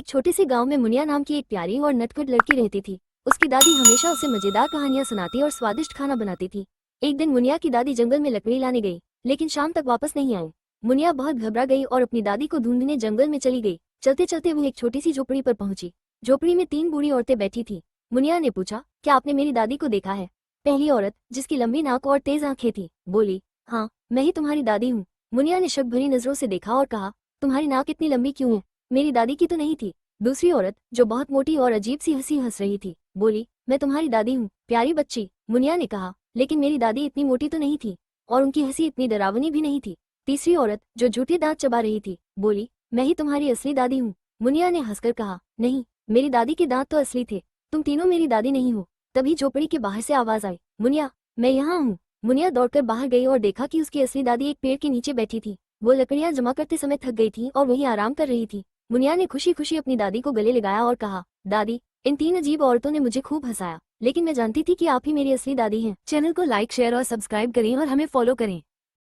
एक छोटे से गांव में मुनिया नाम की एक प्यारी और नटखट लड़की रहती थी। उसकी दादी हमेशा उसे मजेदार कहानियां सुनाती और स्वादिष्ट खाना बनाती थी। एक दिन मुनिया की दादी जंगल में लकड़ी लाने गई, लेकिन शाम तक वापस नहीं आई। मुनिया बहुत घबरा गई और अपनी दादी को ढूंढने जंगल में चली गई। चलते चलते वो एक छोटी सी झोपड़ी पर पहुंची। झोपड़ी में 3 बूढ़ी औरतें बैठी थी। मुनिया ने पूछा, क्या आपने मेरी दादी को देखा है? पहली औरत, जिसकी लंबी नाक और तेज आंखें थी, बोली, हाँ, मैं ही तुम्हारी दादी हूँ। मुनिया ने शक भरी नजरों से देखा और कहा, तुम्हारी नाक इतनी लंबी क्यों है? मेरी दादी की तो नहीं थी। दूसरी औरत, जो बहुत मोटी और अजीब सी हंसी हंस रही थी, बोली, मैं तुम्हारी दादी हूँ, प्यारी बच्ची। मुनिया ने कहा, लेकिन मेरी दादी इतनी मोटी तो नहीं थी, और उनकी हंसी इतनी डरावनी भी नहीं थी। तीसरी औरत, जो झूठे दांत चबा रही थी, बोली, मैं ही तुम्हारी असली दादी हूँ। मुनिया ने हंसकर कहा, नहीं, मेरी दादी के दांत तो असली थे, तुम तीनों मेरी दादी नहीं हो। तभी झोपड़ी के बाहर से आवाज आई, मुनिया, मैं यहाँ हूँ। मुनिया दौड़कर बाहर गई और देखा कि उसकी असली दादी एक पेड़ के नीचे बैठी थी। वो लकड़ियां जमा करते समय थक गई थी और वहीं आराम कर रही थी। मुनिया ने खुशी खुशी अपनी दादी को गले लगाया और कहा, दादी, इन 3 अजीब औरतों ने मुझे खूब हंसाया, लेकिन मैं जानती थी कि आप ही मेरी असली दादी हैं। चैनल को लाइक, शेयर और सब्सक्राइब करें और हमें फॉलो करें।